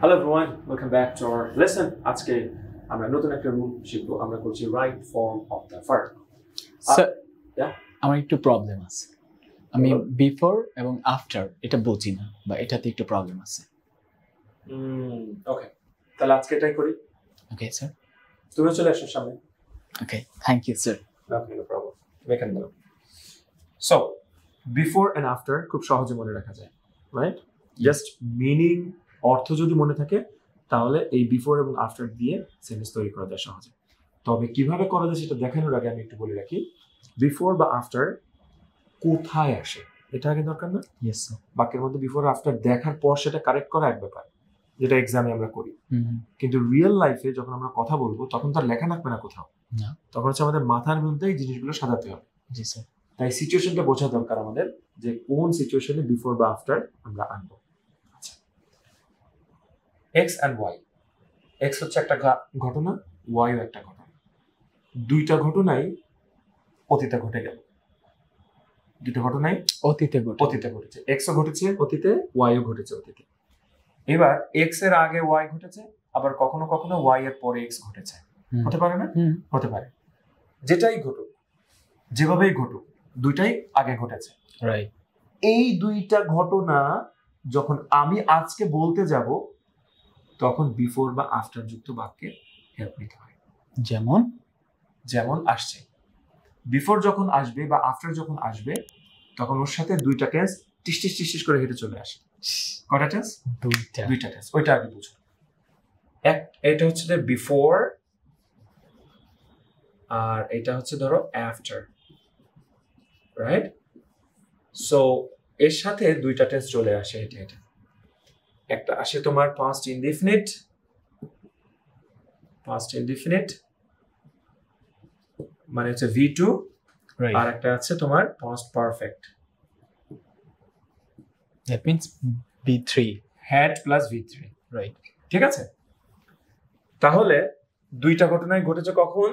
Hello everyone, welcome back to our lesson. আজকে আমরা নতুন একটা রুল শিখবো। আমরা করছি right form of the verb. Sir আমার একটু প্রবলেম আছে। আমি বিফোর এবং আফটার এটা বুঝি না বা এটাতে একটু প্রবলেম আছে। ওকে, তাহলে আজকে এটাই করি। ওকে স্যার, তুমি চলে আসো সামনে। Okay, thank you sir. No problem, এখানে দাও। সো বিফোর এন্ড আফটার খুব সহজে মনে রাখা যায়, রাইট? জাস্ট মিনিং, অর্থ যদি মনে থাকে তাহলে এই বিফোর এবং আফটার দিয়ে সেন্টেন্স তৈরি করা যায় সহজে। তবে কিভাবে করা যায় সেটা দেখানোর আগে আমি একটু বলে রাখি, বিফোর বা আফটার কোথায় আসে এটা আগে দরকার না? Yes sir. বাক্যের মধ্যে বিফোর আফটার দেখার পর সেটা কারেক্ট করা এক ব্যাপার, যেটা এক্সামে আমরা করি। কিন্তু রিয়েল লাইফে যখন আমরা কথা বলবো তখন তার লেখা লাগবে না কোথাও, তখন হচ্ছে আমাদের মাথার মধ্যে এই জিনিসগুলো সাজাতে হবে। জি স্যার। তাই সিচুয়েশনটা বোঝা দরকার আমাদের, যে কোন সিচুয়েশনে বিফোর বা আফটার আমরা আনবো। আচ্ছা, এক্স অ্যান্ড ওয়াই। এক্স হচ্ছে একটা ঘটনা, ওয়াইও একটা ঘটনা। দুইটা ঘটনাই অতীতে ঘটে গেল। দুটো ঘটনাই অতীতে ঘটেছে। এক্সও ঘটেছে অতীতে, ওয়াইও ঘটেছে অতীতে। এবার এক্স এর আগে ওয়াই ঘটেছে, আবার কখনো কখনো ওয়াই এর পরে এক্স ঘটেছে। হতে পারে না? হতে পারে। যেটাই ঘটুক, যেভাবেই ঘটুক, দুইটাই আগে ঘটেছে। রাইট। এই দুইটা ঘটনা যখন আমি আজকে বলতে যাব তখন বিফোর বা আফটার যুক্ত বাক্যে হেল্প নিতে হয়। যেমন আসছে, বিফোর যখন আসবে বা আফটার যখন আসবে তখন ওর সাথে দুইটা টেন্স টিস টিস টিস টিস করে হেঁটে চলে আসে। কয়টা টেন্স? দুইটা টেন্স। ওইটা আগে বুঝো। এটা হচ্ছে যে বিফোর, আর এটা হচ্ছে ধরো আফটার, রাইট? সো এর সাথে দুইটা টেন্স চলে আসে। এটা একটা আসে তোমার পাস্ট ইনডিফিনিট, মানে হচ্ছে V2, আর একটা আছে তোমার past perfect, that means V3, had plus V3, right? ঠিক আছে। তাহলে দুইটা ঘটনাই ঘটেছে কখন?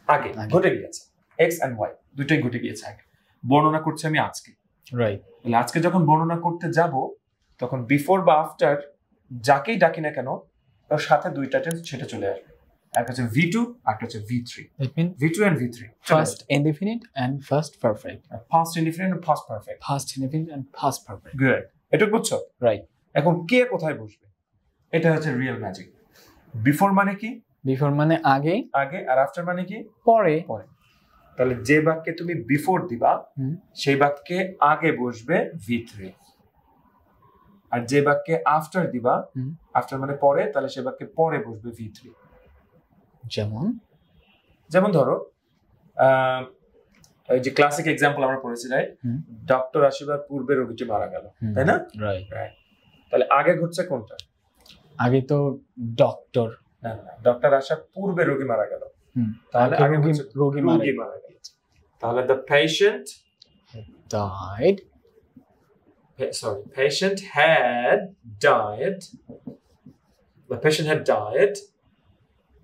আগে ঘটে গিয়েছে। এক্স এন্ড ওয়াই দুইটাই ঘটে গিয়েছে আগে। বর্ণনা করছি আমি আজকে, রাইট? তাহলে আজকে যখন বর্ণনা করতে যাব তখন বিফোর বা আফটার যাকেই ডাকি না কেন তার সাথে দুইটা টেন্স সেটা চলে আসবে। একটা হচ্ছে V2, আর একটা হচ্ছে V3। That means V2 and V3, first indefinite and first perfect, past indefinite and past perfect, first indefinite and first perfect. Good, এটা বুঝছো? রাইট। এখন কে কোথায় বসবে এটা হচ্ছে রিয়েল ম্যাজিক। বিফোর মানে কি? বিফোর মানে আগে, আর আফটার মানে কি? পরে। তাহলে যে বাক্যে তুমি বিফোর দিবা সেই বাক্যে আগে বসবে V3, আর যে বাক্যে আফটার দিবা, আফটার মানে পরে, তাহলে সে বাক্যে পরে বসবে V3। যেমন ধরো এই যে ক্লাসিক এক্সাম্পল আমরা পড়েছি, রাইট? ডক্টর আসিবার পূর্বে রোগীটি মারা গেল, তাই না? রাইট। তাহলে আগে ঘটছে কোনটা? আগে তো ডক্টর, না, ডক্টর আসার পূর্বে রোগী মারা গেল, তাহলে আগে রোগী মারা গেল। তাহলে the patient died, patient had died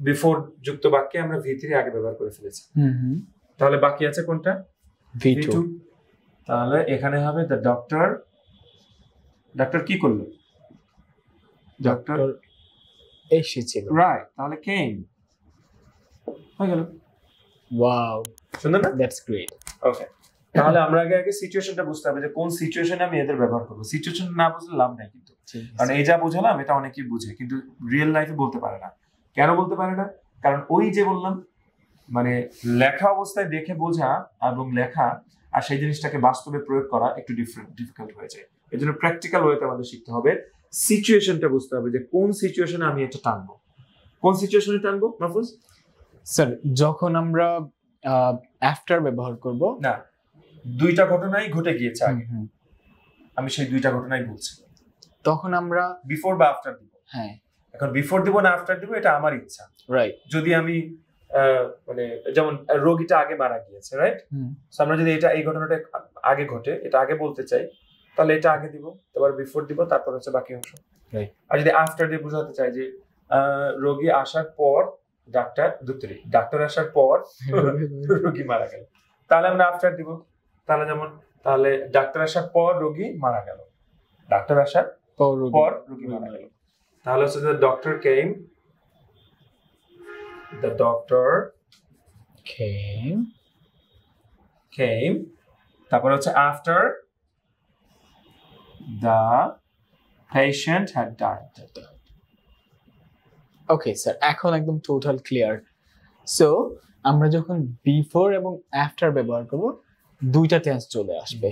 before যুক্ত বাক্যে আমরা V3 আগে ব্যবহার করে ফেলেছি। তাহলে বাকি আছে কোনটা? V2। তাহলে এখানে হবে the ডক্টর কি করলো? ডক্টর এসেছিল, রাইট? তাহলে came হয়ে গেল। ওয়াও, সুন্দর না? That's great. ওকে, তাহলে আমরা আগে সিচুয়েশনটা বুঝতে হবে যে কোন সিচুয়েশনে আমি এদের ব্যবহার করব। সিচুয়েশন না বুঝলে লাভ নাই কিন্তু, কারণ এই যা বোঝালাম এটা অনেকেই বুঝে কিন্তু রিয়েল লাইফে বলতে পারে না। কেন বলতে পারে না? কারণ ওই যে বললাম, মানে লেখা অবস্থায় দেখে বোঝা এবং লেখা আর সেই জিনিসটাকে বাস্তবে প্রয়োগ করা একটু ডিফিকাল্ট হয়ে যায়। এই জন্য প্র্যাকটিক্যাল ওয়েতে আমাদের শিখতে হবে, সিচুয়েশনটা বুঝতে হবে যে কোন সিচুয়েশনে আমি এটা টানবো। কোন সিচুয়েশনে টানবো মাহফুজ? স্যার যখন আমরা আফটার ব্যবহার করব, না, দুইটা ঘটনাই ঘটে গিয়েছে আগে, আমি সেই দুইটা ঘটনাই বলছি, তখন আমরা বিফোর বা আফটার দিব। হ্যাঁ, এখন বিফোর দিব না আফটার দিব এটা আমার ইচ্ছা, রাইট? যদি আমি মানে যেমন রোগীটা আগে মারা গিয়েছে, রাইট? সো আমরা যদি এই ঘটনাটা আগে ঘটে এটা আগে বলতে চাই তাহলে এটা আগে দিব, তারপর বিফোর দিব, তারপর হচ্ছে বাকি অংশ, রাইট? আর যদি আফটার দিয়ে বোঝাতে চাই যে রোগী আসার পর ডাক্তার আসার পর রোগী মারা গেল, তাহলে আমরা আফটার দিব। তাহলে ডাক্তার আসার পর রোগী মারা গেল, ডাক্তার আসার পর রোগী মারা গেল। তাহলে হচ্ছে the doctor came came তারপর হচ্ছে after the patient had died. Okay sir, এখন একদম টোটাল ক্লিয়ার। সো আমরা যখন বিফোর এবং আফটার ব্যবহার করব দুইটা টেন্স চলে আসবে,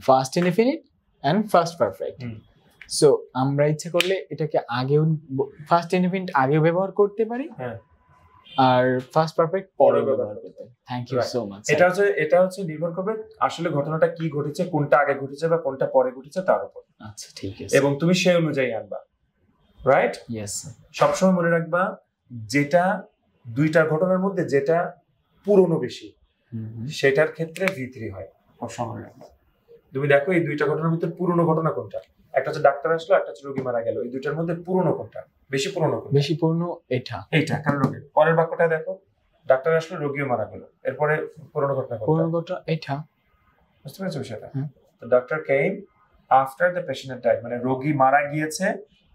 first indefinite and first perfect. So আমরা ইচ্ছে করলে এটাকে আগেও ফার্স্ট ইনডিফিনিট আগেও ব্যবহার করতে পারি, আর ফার্স্ট পারফেক্ট পরে ব্যবহার করতে পারি। Thank you so much. এটা হচ্ছে নির্ভর করবে আসলে ঘটনাটা কি ঘটেছে, কোনটা আগে ঘটেছে বা কোনটা পরে ঘটেছে তার উপর। আচ্ছা ঠিক আছে। এবং তুমি সেই অনুযায়ী আনবা, রাইট? ইয়েস। সবসময় মনে রাখবা যেটা দুইটা ঘটনার মধ্যে যেটা পুরনো বেশি সেটার ক্ষেত্রে V3 হয়। সবসময় মনে রাখবা। তুমি দেখো এই দুইটা ঘটনার ভিতরে পুরনো ঘটনা কোনটা? একটা হচ্ছে ডাক্তার আসলো, একটা হচ্ছে রোগী মারা গেল। এই দুইটার মধ্যে পুরনো কোনটা? বেশি পুরনো কোনটা? বেশি পুরনো এইটা। কারণ রোগী। পরের বাক্যটা দেখো, ডাক্তার আসলো, রোগীও মারা গেল। এরপরে পুরনো ঘটনা কোনটা? পুরনো ঘটনা এইটা। বুঝতে পেরেছো বিষয়টা? তো doctor came after the patient had died, মানে রোগী মারা গিয়েছে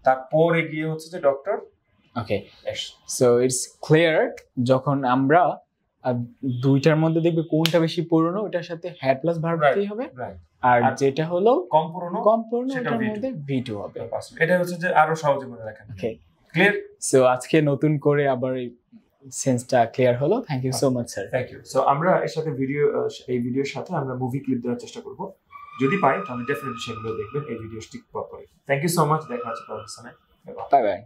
তারপরে গিয়ে হচ্ছে যে doctor. Okay, so it's clear. যখন আমরা দুইটার মধ্যে দেখবে কোনটা বেশি পুরনো, ওটার সাথে হ্যাড প্লাস ভার্ব দিতেই হবে। আর যেটা হলো কম পুরনো ওটার মধ্যে V2 হবে। এটা হচ্ছে যে আরো সহজে মনে রাখেন। ওকে, ক্লিয়ার? সো আজকে নতুন করে আবার এই সেন্সটা ক্লিয়ার হলো। Thank you so much sir. Thank you. So আমরা এর সাথে এই ভিডিওর সাথে আমরা মুভি ক্লিপ দেওয়ার চেষ্টা করব। যদি পাই তাহলে ডেফিনেটলি সেগুলো দেখবেন এই ভিডিও স্টিক পরে। Thank you so much. দেখা হচ্ছে পরের সময়। Bye by.